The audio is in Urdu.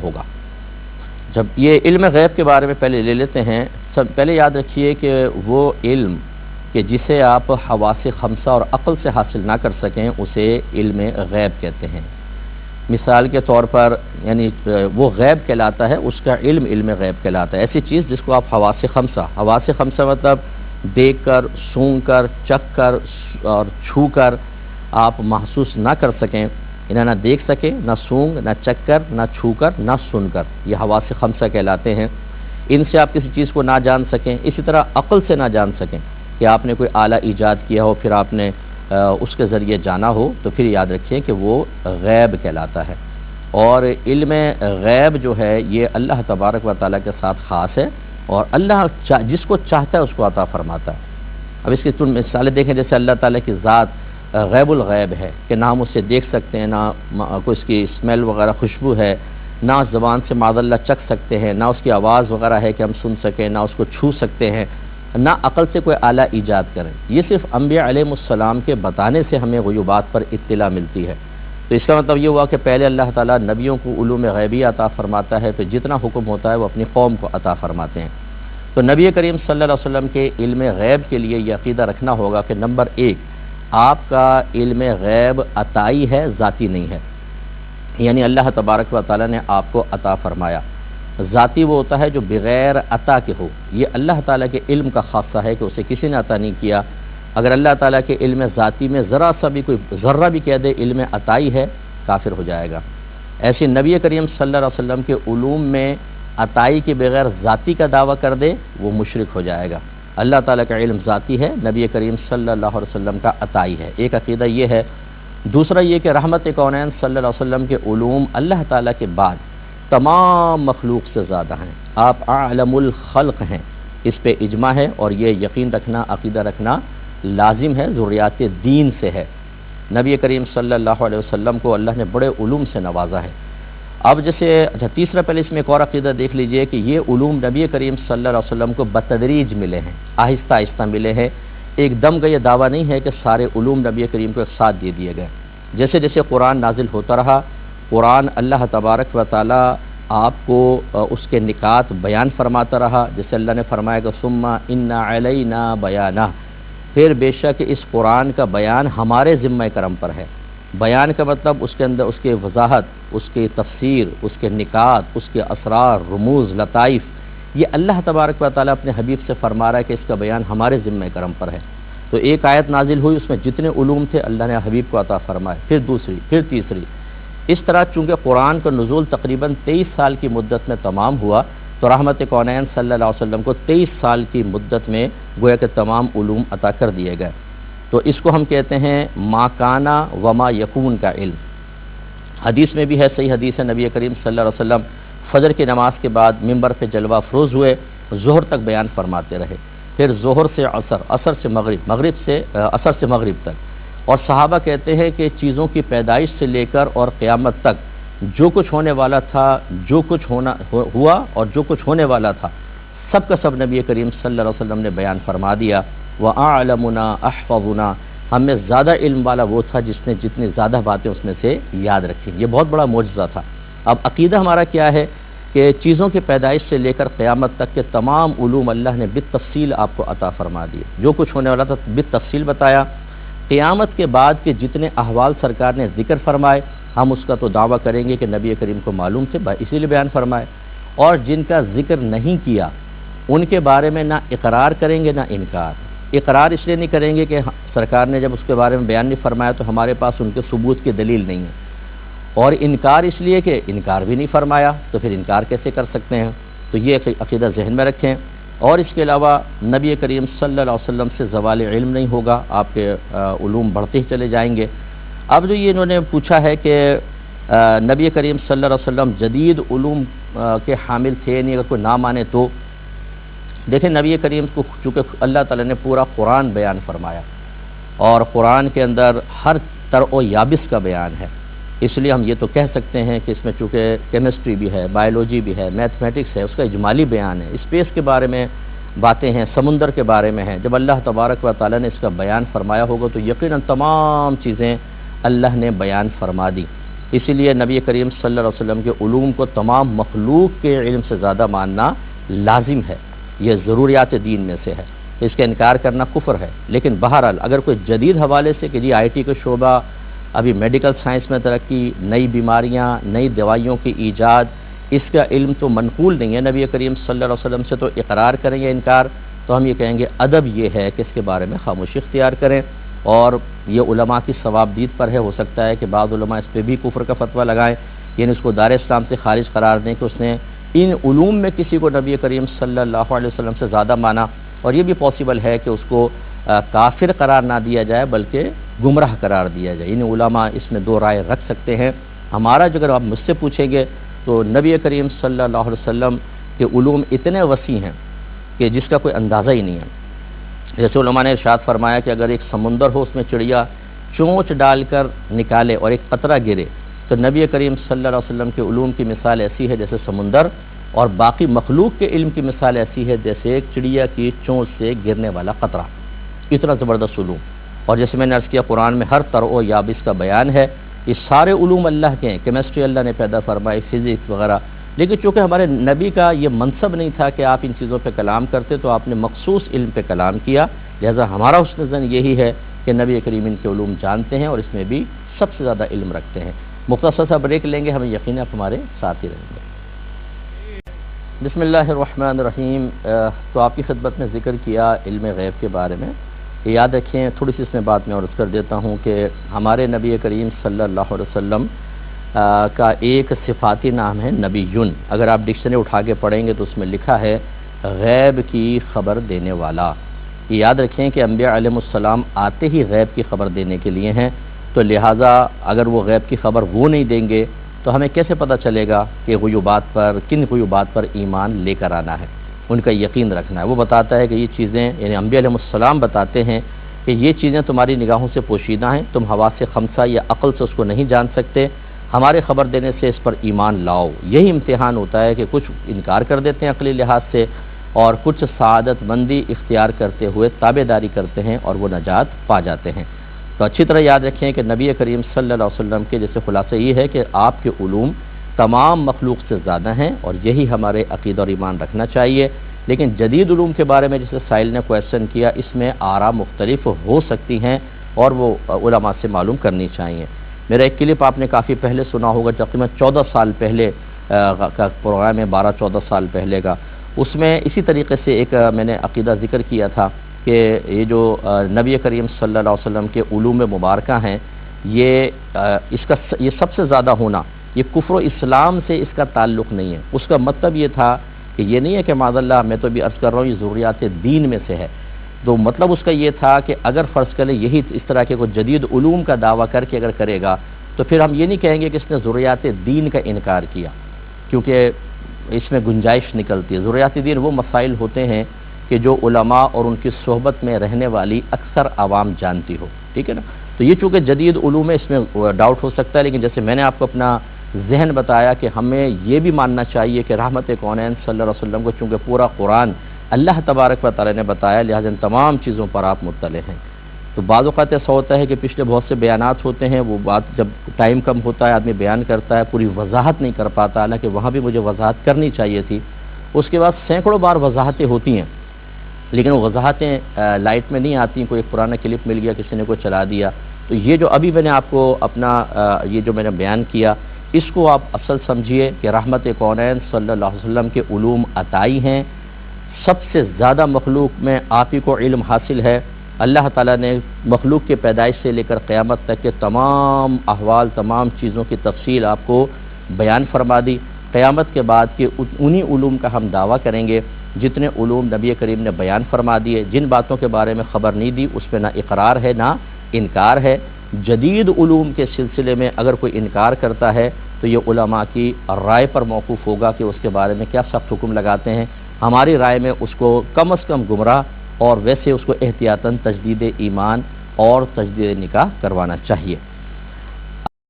ہوگا۔ جب یہ علم غیب کے بارے میں پہلے لے لیتے ہیں، پہلے یاد رکھیے کہ وہ علم کہ جسے آپ حواس خمسہ اور عقل سے حاصل نہ کر سکیں اسے علم غیب کہتے ہیں۔ مثال کے طور پر یعنی وہ غیب کہلاتا ہے، اس کا علم غیب کہلاتا ہے۔ ایسی چیز جس کو آپ حواس خمسہ مطلب دیکھ کر، سونگ کر، چکھ کر اور چھو کر آپ محسوس نہ کر سکیں، انہیں نہ دیکھ سکیں، نہ سونگ، نہ چکھ کر، نہ چھو کر، نہ سن کر، یہ حواس خمسہ کہلاتے ہیں۔ ان سے آپ کسی چیز کو نہ جان سکیں، اسی طرح عقل سے نہ جان سکیں کہ آپ نے کوئی آلہ ایجاد کیا ہو پھر آپ نے اس کے ذریعے جانا ہو، تو پھر یاد رکھیں کہ وہ غیب کہلاتا ہے۔ اور علم غیب جو ہے یہ اللہ تبارک و تعالیٰ کے ساتھ خاص ہے، اور اللہ جس کو چاہتا ہے اس کو عطا فرماتا ہے۔ اب اس کی مثالیں دیکھیں، جیسے اللہ تعالیٰ کی ذات غیب الغیب ہے کہ نہ ہم اسے دیکھ سکتے ہیں، نہ کوئی اس کی اسمیل وغیرہ خوشبو ہے، نہ زبان سے معاذ اللہ چکھ سکتے ہیں، نہ اس کی آواز وغیرہ ہے کہ ہم سن سکیں، نہ اس کو چھو سکتے ہیں، نہ عقل سے کوئی آلہ ایجاد کریں۔ یہ صرف انبیاء علیہ السلام کے بتانے سے ہمیں غیوبات پر اطلاع ملتی ہے۔ تو اس کا مطلب یہ ہوا کہ پہلے اللہ تعالیٰ نبیوں کو علوم غیبی عطا فرماتا ہے، پھر جتنا حکم ہوتا ہے وہ اپنی قوم کو عطا فرماتے ہیں۔ تو نبی کریم صلی اللہ علیہ وسلم کے علم غیب کے لیے یہ عقیدہ رکھنا ہوگا کہ نمبر 1، آپ کا علم غیب عطائی ہے، ذاتی نہیں ہے، یعنی اللہ تبارک و تعالیٰ نے آپ کو عطا فرمایا۔ ذاتی وہ ہوتا ہے جو بغیر عطا کے ہو، یہ اللہ تعالیٰ کے علم کا خاصہ ہے کہ اسے کسی نے عطا نہیں کیا۔ اگر اللہ تعالیٰ کے علم ذاتی میں ذرا سا بھی کوئی ذرہ بھی کہہ دے علم عطائی ہے، کافر ہو جائے گا۔ ایسے نبی کریم صلی اللہ علیہ وسلم کے علوم میں عطائی کے بغیر ذاتی کا دعویٰ کر دے وہ مشرک ہو جائے گا۔ اللہ تعالیٰ کا علم ذاتی ہے، نبی کریم صلی اللہ علیہ وسلم کا عطائی ہے، ایک عقیدہ یہ ہے۔ دوسرا یہ کہ رحمت کونین صلی اللہ علیہ وسلم کے علوم اللہ تعالیٰ کے بعد تمام مخلوق سے زیادہ ہیں، آپ اعلم الخلق ہیں، اس پہ اجماع ہے، اور یہ یقین رکھنا، عقیدہ رکھنا لازم ہے، ضروریات دین سے ہے۔ نبی کریم صلی اللہ علیہ وسلم کو اللہ نے بڑے علوم سے نوازا ہے۔ اب جیسے تیسرا پہلے اس میں ایک اور عقیدہ دیکھ لیجئے کہ یہ علوم نبی کریم صلی اللہ علیہ وسلم کو بتدریج ملے ہیں، آہستہ آہستہ ملے ہیں، ایک دم کا یہ دعویٰ نہیں ہے کہ سارے علوم نبی کریم کو ایک ساتھ دے دیے گئے۔ جیسے جیسے قرآن نازل ہوتا رہا، قرآن اللہ تبارک و تعالیٰ آپ کو اس کے نکات بیان فرماتا رہا، جیسے اللہ نے فرمایا کہ ثم ان علینا بیانہ، پھر بے شک اس قرآن کا بیان ہمارے ذمہ کرم پر ہے۔ بیان کا مطلب اس کے اندر اس کی وضاحت، اس کی تفسیر، اس کے نکات، اس کے اسرار، رموز، لطائف، یہ اللہ تبارک و تعالیٰ اپنے حبیب سے فرما رہا ہے کہ اس کا بیان ہمارے ذمہ کرم پر ہے۔ تو ایک آیت نازل ہوئی، اس میں جتنے علوم تھے اللہ نے حبیب کو عطا فرمائے، پھر دوسری، پھر تیسری، اس طرح چونکہ قرآن کا نزول تقریباً 23 سال کی مدت میں تمام ہوا، تو رحمت کونین صلی اللہ علیہ وسلم کو 23 سال کی مدت میں گویا کہ تمام علوم عطا کر دیے گئے۔ تو اس کو ہم کہتے ہیں ما کانا وما یکون کا علم۔ حدیث میں بھی ہے، صحیح حدیث ہے، نبی کریم صلی اللہ علیہ وسلم فجر کی نماز کے بعد ممبر پہ جلوہ افروز ہوئے، ظہر تک بیان فرماتے رہے، پھر ظہر سے عصر، عصر سے مغرب، مغرب سے عصر سے مغرب تک۔ اور صحابہ کہتے ہیں کہ چیزوں کی پیدائش سے لے کر اور قیامت تک جو کچھ ہونے والا تھا، جو کچھ ہوا اور جو کچھ ہونے والا تھا، سب کا سب نبی کریم صلی اللہ علیہ وسلم نے بیان فرما دیا۔ وَأَعْلَمُنَا أَحْفَظُنَا، ہم میں زیادہ علم والا وہ تھا جس نے جتنی زیادہ باتیں اس میں سے یاد رکھی۔ یہ بہت بڑا معجزہ تھا۔ اب عقیدہ ہمارا کیا ہے کہ چیزوں کی پیدائش سے لے کر قیامت تک کے تمام علوم اللہ نے بالتفصیل آپ کو عطا فرما دیے، جو کچھ ہونے والا تھا بالتفصیل بتایا۔ قیامت کے بعد کے جتنے احوال سرکار نے ذکر فرمائے، ہم اس کا تو دعویٰ کریں گے کہ نبی کریم کو معلوم تھے، اسی لیے بیان فرمائے، اور جن کا ذکر نہیں کیا ان کے بارے میں نہ اقرار کریں گے نہ انکار۔ اقرار اس لیے نہیں کریں گے کہ سرکار نے جب اس کے بارے میں بیان نہیں فرمایا تو ہمارے پاس ان کے ثبوت کی دلیل نہیں ہے، اور انکار اس لیے کہ انکار بھی نہیں فرمایا تو پھر انکار کیسے کر سکتے ہیں۔ تو یہ عقیدہ ذہن میں رکھیں۔ اور اس کے علاوہ نبی کریم صلی اللہ علیہ وسلم سے زوال علم نہیں ہوگا، آپ کے علوم بڑھتے ہی چلے جائیں گے۔ اب جو یہ انہوں نے پوچھا ہے کہ نبی کریم صلی اللہ علیہ وسلم جدید علوم کے حامل تھے نہیں، اگر کوئی نہ مانے تو دیکھیں نبی کریم کو چونکہ اللہ تعالیٰ نے پورا قرآن بیان فرمایا، اور قرآن کے اندر ہر تر و یابس کا بیان ہے، اس لیے ہم یہ تو کہہ سکتے ہیں کہ اس میں چونکہ کیمسٹری بھی ہے، بایولوجی بھی ہے، میتھمیٹکس ہے، اس کا اجمالی بیان ہے، اسپیس کے بارے میں باتیں ہیں، سمندر کے بارے میں ہیں۔ جب اللہ تبارک و تعالیٰ نے اس کا بیان فرمایا ہوگا تو یقیناً تمام چیزیں اللہ نے بیان فرما دی۔ اسی لیے نبی کریم صلی اللہ علیہ وسلم کے علوم کو تمام مخلوق کے علم سے زیادہ ماننا لازم ہے، یہ ضروریات دین میں سے ہے، اس کا انکار کرنا کفر ہے۔ لیکن بہرحال اگر کوئی جدید حوالے سے کہ جی آئی ٹی کا شعبہ، ابھی میڈیکل سائنس میں ترقی، نئی بیماریاں، نئی دوائیوں کی ایجاد، اس کا علم تو منقول نہیں ہے نبی کریم صلی اللہ علیہ وسلم سے، تو اقرار کریں یا انکار، تو ہم یہ کہیں گے ادب یہ ہے کہ اس کے بارے میں خاموشی اختیار کریں، اور یہ علماء کی ثوابدید پر ہے۔ ہو سکتا ہے کہ بعض علماء اس پہ بھی کفر کا فتویٰ لگائیں، یعنی اس کو دار اسلام سے خارج قرار دیں کہ اس نے ان علوم میں کسی کو نبی کریم صلی اللہ علیہ وسلم سے زیادہ مانا، اور یہ بھی پاسبل ہے کہ اس کو کافر قرار نہ دیا جائے بلکہ گمراہ قرار دیا جائے۔ ان علماء اس میں دو رائے رکھ سکتے ہیں۔ ہمارا جو اگر آپ مجھ سے پوچھیں گے تو نبی کریم صلی اللہ علیہ وسلم کے علوم اتنے وسیع ہیں کہ جس کا کوئی اندازہ ہی نہیں ہے۔ جیسے علماء نے ارشاد فرمایا کہ اگر ایک سمندر ہو، اس میں چڑیا چونچ ڈال کر نکالے اور ایک قطرہ گرے، تو نبی کریم صلی اللہ علیہ وسلم کے علوم کی مثال ایسی ہے جیسے سمندر، اور باقی مخلوق کے علم کی مثال ایسی ہے جیسے ایک چڑیا کی چونچ سے گرنے والا قطرہ، اتنا زبردست علوم۔ اور جیسے میں نے عرض کیا قرآن میں ہر طرح و یابس کا بیان ہے، یہ سارے علوم اللہ کے ہیں، کیمسٹری اللہ نے پیدا فرمائی، فزکس وغیرہ، لیکن چونکہ ہمارے نبی کا یہ منصب نہیں تھا کہ آپ ان چیزوں پہ کلام کرتے، تو آپ نے مخصوص علم پہ کلام کیا، لہذا ہمارا حسن ظن یہی ہے کہ نبی کریم ان کے علوم جانتے ہیں اور اس میں بھی سب سے زیادہ علم رکھتے ہیں۔ مختصر سا بریک لیں گے، ہمیں یقین ہے آپ ہمارے ساتھ ہی رہیں گے۔ بسم اللہ الرحمن الرحیم۔ تو آپ کی خدمت میں ذکر کیا علم غیب کے بارے میں، یاد رکھیں تھوڑی سی اس میں بات میں عرض کر دیتا ہوں کہ ہمارے نبی کریم صلی اللہ علیہ وسلم کا ایک صفاتی نام ہے نبیٌ۔ اگر آپ ڈکشنری اٹھا کے پڑھیں گے تو اس میں لکھا ہے غیب کی خبر دینے والا۔ یہ یاد رکھیں کہ انبیاء علیہ السلام آتے ہی غیب کی خبر دینے کے لیے ہیں، تو لہٰذا اگر وہ غیب کی خبر وہ نہیں دیں گے تو ہمیں کیسے پتہ چلے گا کہ غیوبات پر، کن غیوبات پر ایمان لے کر آنا ہے، ان کا یقین رکھنا ہے۔ وہ بتاتا ہے کہ یہ چیزیں، یعنی انبیاء علیہ السلام بتاتے ہیں کہ یہ چیزیں تمہاری نگاہوں سے پوشیدہ ہیں، تم حواس خمسہ یا عقل سے اس کو نہیں جان سکتے، ہمارے خبر دینے سے اس پر ایمان لاؤ۔ یہی امتحان ہوتا ہے کہ کچھ انکار کر دیتے ہیں عقلی لحاظ سے، اور کچھ سعادت مندی اختیار کرتے ہوئے تابع داری کرتے ہیں اور وہ نجات پا جاتے ہیں۔ تو اچھی طرح یاد رکھیں کہ نبی کریم صلی اللہ علیہ وسلم کے جیسے خلاصہ یہ ہے کہ آپ کے علوم تمام مخلوق سے زیادہ ہیں، اور یہی ہمارے عقیدہ اور ایمان رکھنا چاہیے۔ لیکن جدید علوم کے بارے میں جیسے سائل نے کویسچن کیا، اس میں آراء مختلف ہو سکتی ہیں اور وہ علماء سے معلوم کرنی چاہیے۔ میرا ایک کلپ آپ نے کافی پہلے سنا ہوگا، تقریباً 14 سال پہلے کا پروگرام ہے، 12-14 سال پہلے کا، اس میں اسی طریقے سے ایک میں نے عقیدہ ذکر کیا تھا کہ یہ جو نبی کریم صلی اللہ علیہ وسلم کے علوم مبارکہ ہیں، یہ سب سے زیادہ ہونا، یہ کفر و اسلام سے اس کا تعلق نہیں ہے۔ اس کا مطلب یہ تھا کہ یہ نہیں ہے کہ معاذ اللہ، میں تو بھی عرض کر رہا ہوں، یہ ضروریات دین میں سے ہے، تو مطلب اس کا یہ تھا کہ اگر فرض کریں یہی اس طرح کے کوئی جدید علوم کا دعویٰ کر کے اگر کرے گا تو پھر ہم یہ نہیں کہیں گے کہ اس نے ضروریات دین کا انکار کیا، کیونکہ اس میں گنجائش نکلتی ہے۔ ضروریات دین وہ مسائل ہوتے ہیں کہ جو علماء اور ان کی صحبت میں رہنے والی اکثر عوام جانتی ہو، ٹھیک ہے نا۔ تو یہ چونکہ جدید علوم ہے، اس میں ڈاؤٹ ہو سکتا ہے، لیکن جیسے میں نے آپ کو اپنا ذہن بتایا کہ ہمیں یہ بھی ماننا چاہیے کہ رحمت کونین صلی اللہ علیہ وسلم کو چونکہ پورا قرآن اللہ تبارک و تعالی نے بتایا، لہٰذا ان تمام چیزوں پر آپ مطلع ہیں۔ تو بعض اوقات ایسا ہوتا ہے کہ پچھلے بہت سے بیانات ہوتے ہیں، وہ بات جب ٹائم کم ہوتا ہے آدمی بیان کرتا ہے، پوری وضاحت نہیں کر پاتا، حالانکہ وہاں بھی مجھے وضاحت کرنی چاہیے تھی۔ اس کے بعد سینکڑوں بار وضاحتیں ہوتی ہیں، لیکن وہ وضاحتیں لائٹ میں نہیں آتی، کوئی ایک پرانا کلپ مل گیا، کسی نے کوئی چلا دیا۔ تو یہ جو ابھی میں نے آپ کو اپنا یہ جو میں نے بیان کیا، اس کو آپ اصل سمجھیے کہ رحمت کونین صلی اللہ علیہ وسلم کے علوم عطائی ہیں، سب سے زیادہ مخلوق میں آپ ہی کو علم حاصل ہے۔ اللہ تعالیٰ نے مخلوق کے پیدائش سے لے کر قیامت تک کے تمام احوال، تمام چیزوں کی تفصیل آپ کو بیان فرما دی۔ قیامت کے بعد کے انہی علوم کا ہم دعویٰ کریں گے جتنے علوم نبی کریم نے بیان فرما دیے۔ جن باتوں کے بارے میں خبر نہیں دی اس پہ نہ اقرار ہے نہ انکار ہے۔ جدید علوم کے سلسلے میں اگر کوئی انکار کرتا ہے تو یہ علماء کی رائے پر موقوف ہوگا کہ اس کے بارے میں کیا سخت حکم لگاتے ہیں۔ ہماری رائے میں اس کو کم از کم گمراہ اور ویسے اس کو احتیاطاً تجدید ایمان اور تجدید نکاح کروانا چاہیے۔